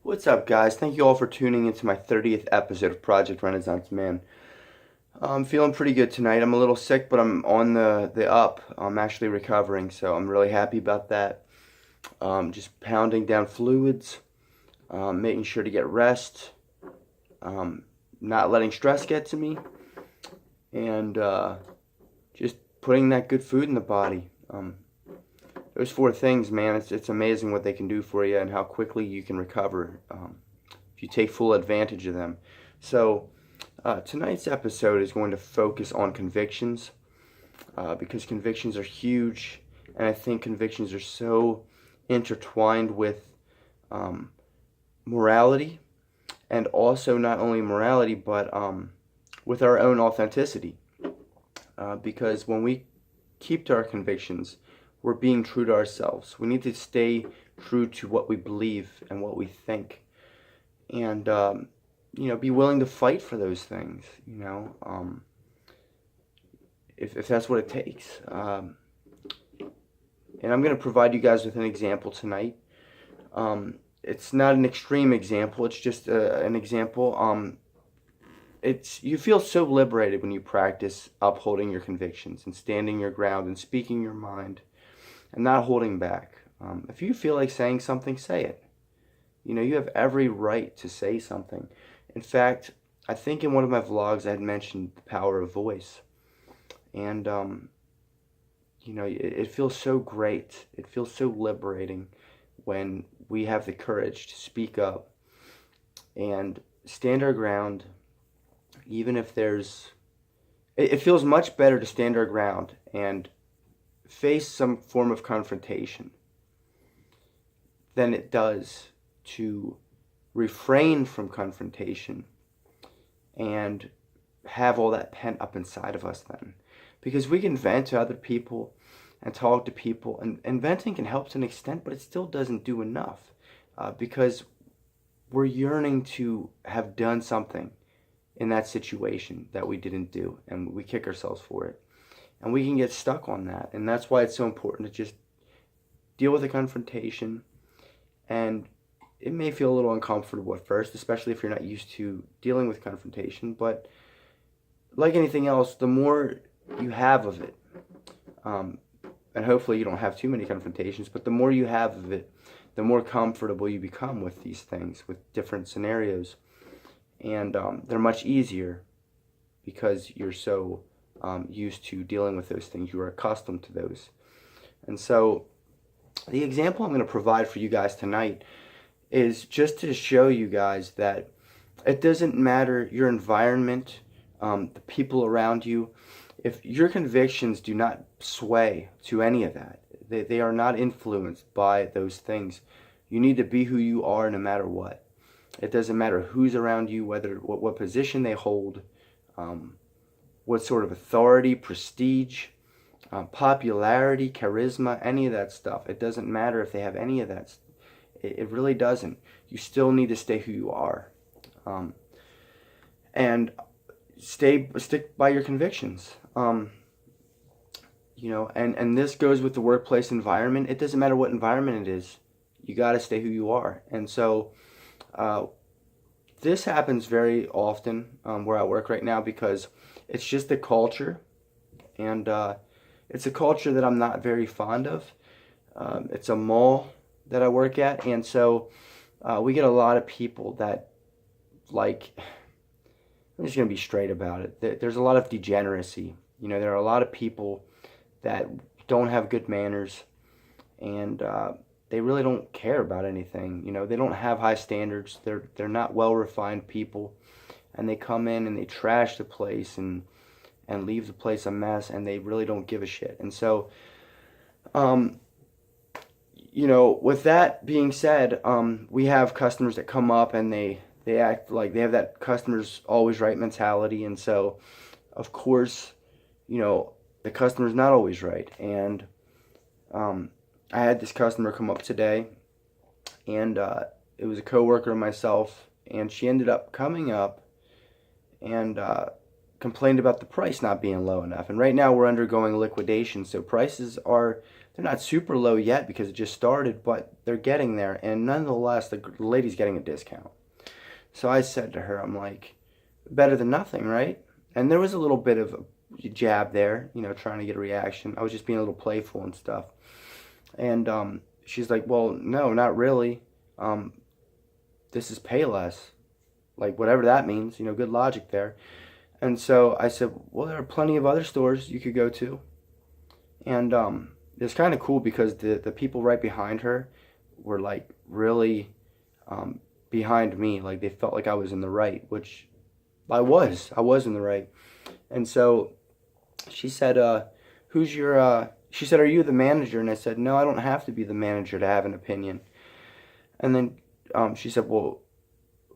What's up, guys? Thank you all for tuning into my 30th episode of Project Renaissance Man. I'm feeling pretty good tonight. I'm a little sick, but I'm on the up. I'm actually recovering, so I'm really happy about that. Just pounding down fluids, making sure to get rest, not letting stress get to me, and just putting that good food in the body. Those four things, man, it's amazing what they can do for you and how quickly you can recover if you take full advantage of them. So, tonight's episode is going to focus on convictions because convictions are huge, and I think convictions are so intertwined with morality, and also not only morality but with our own authenticity. Because when we keep to our convictions, we're being true to ourselves. We need to stay true to what we believe and what we think, and be willing to fight for those things. If that's what it takes. And I'm going to provide you guys with an example tonight. It's not an extreme example. It's just an example. You feel so liberated when you practice upholding your convictions and standing your ground and speaking your mind and not holding back. If you feel like saying something, say it. You have every right to say something. In fact, I think in one of my vlogs I had mentioned the power of voice. And, it feels so great. It feels so liberating when we have the courage to speak up and stand our ground, even if it feels much better to stand our ground and face some form of confrontation than it does to refrain from confrontation and have all that pent up inside of us then. Because we can vent to other people and talk to people, and venting can help to an extent, but it still doesn't do enough because we're yearning to have done something in that situation that we didn't do, and we kick ourselves for it. And we can get stuck on that, and that's why it's so important to just deal with the confrontation. And it may feel a little uncomfortable at first, especially if you're not used to dealing with confrontation, but like anything else, the more you have of it, and hopefully you don't have too many confrontations, but the more you have of it, the more comfortable you become with these things, with different scenarios. And they're much easier because you're so used to dealing with those things. You are accustomed to those. And so the example I'm going to provide for you guys tonight is just to show you guys that it doesn't matter your environment, the people around you. If your convictions do not sway to any of that, they are not influenced by those things. You need to be who you are no matter what. It doesn't matter who's around you, what position they hold, what sort of authority, prestige, popularity, charisma, any of that stuff. It doesn't matter if they have any of that. It really doesn't. You still need to stay who you are, and stick by your convictions. And this goes with the workplace environment. It doesn't matter what environment it is. You got to stay who you are. And so this happens very often where I work right now because it's just the culture, and it's a culture that I'm not very fond of. It's a mall that I work at, and so we get a lot of people that, like, I'm just going to be straight about it. There's a lot of degeneracy. There are a lot of people that don't have good manners, and they really don't care about anything. They don't have high standards. They're not well-refined people, and they come in and they trash the place and leave the place a mess, and they really don't give a shit. And so, with that being said, we have customers that come up and they act like they have that customer's always right mentality, and so, of course, the customer's not always right. And I had this customer come up today, and it was a coworker of myself, and she ended up coming up and complained about the price not being low enough. And right now we're undergoing liquidation, so prices are they're not super low yet because it just started, but they're getting there. And nonetheless, the lady's getting a discount. So I said to her, I'm like, better than nothing, right? And there was a little bit of a jab there, trying to get a reaction. I was just being a little playful and stuff. And she's like, well, no, not really. This is pay less. Like, whatever that means, good logic there. And so I said, well, there are plenty of other stores you could go to. And it's kind of cool because the people right behind her were like really behind me. Like, they felt like I was in the right, which I was in the right. And so she said, she said, are you the manager? And I said, no, I don't have to be the manager to have an opinion. And then she said, well,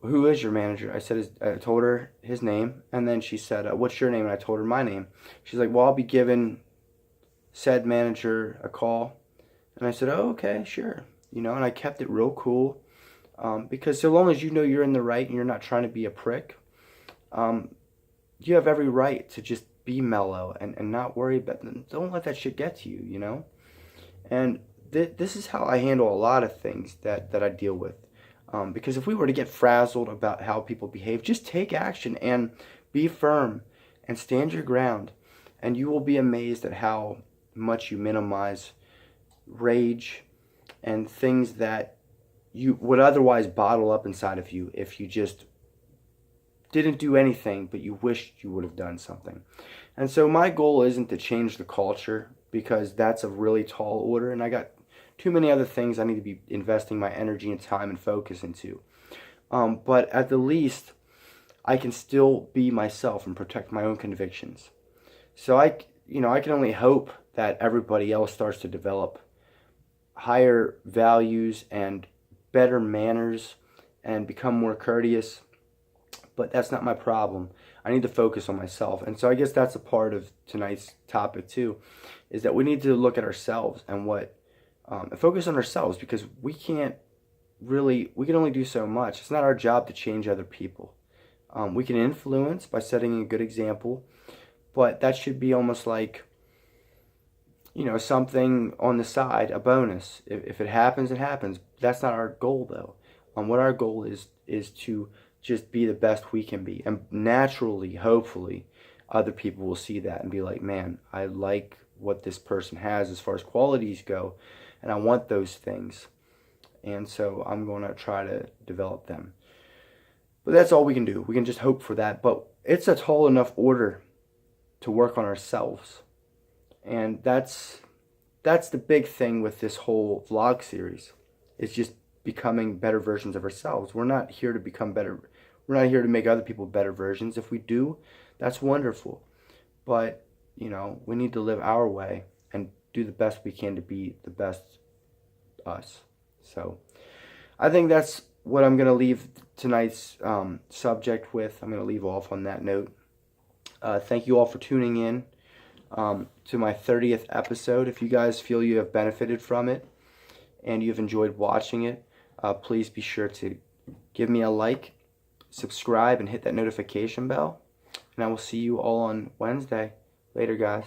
who is your manager? I told her his name. And then she said, what's your name? And I told her my name. She's like, well, I'll be giving said manager a call. And I said, oh, okay, sure. And I kept it real cool. Because so long as you know you're in the right and you're not trying to be a prick, you have every right to just be mellow and not worry about them. Don't let that shit get to you, And this is how I handle a lot of things that I deal with. Because if we were to get frazzled about how people behave, just take action and be firm and stand your ground. And you will be amazed at how much you minimize rage and things that you would otherwise bottle up inside of you if you just didn't do anything, but you wished you would have done something. And so my goal isn't to change the culture, because that's a really tall order, and I got too many other things I need to be investing my energy and time and focus into. But at the least, I can still be myself and protect my own convictions. So I can only hope that everybody else starts to develop higher values and better manners and become more courteous. But that's not my problem. I need to focus on myself. And so I guess that's a part of tonight's topic too, is that we need to look at ourselves and focus on ourselves, because we can only do so much. It's not our job to change other people. We can influence by setting a good example, but that should be almost like, something on the side, a bonus. If it happens, it happens. That's not our goal, though. What our goal is to just be the best we can be. And naturally, hopefully, other people will see that and be like, man, I like what this person has as far as qualities go, and I want those things. And so I'm going to try to develop them. But that's all we can do. We can just hope for that. But it's a tall enough order to work on ourselves. And that's the big thing with this whole vlog series. It's just becoming better versions of ourselves. We're not here to become better. We're not here to make other people better versions. If we do, that's wonderful. But, we need to live our way and do the best we can to be the best us. So I think that's what I'm going to leave tonight's subject with. I'm going to leave off on that note. Thank you all for tuning in to my 30th episode. If you guys feel you have benefited from it and you've enjoyed watching it, please be sure to give me a like, subscribe, and hit that notification bell. And I will see you all on Wednesday. Later, guys.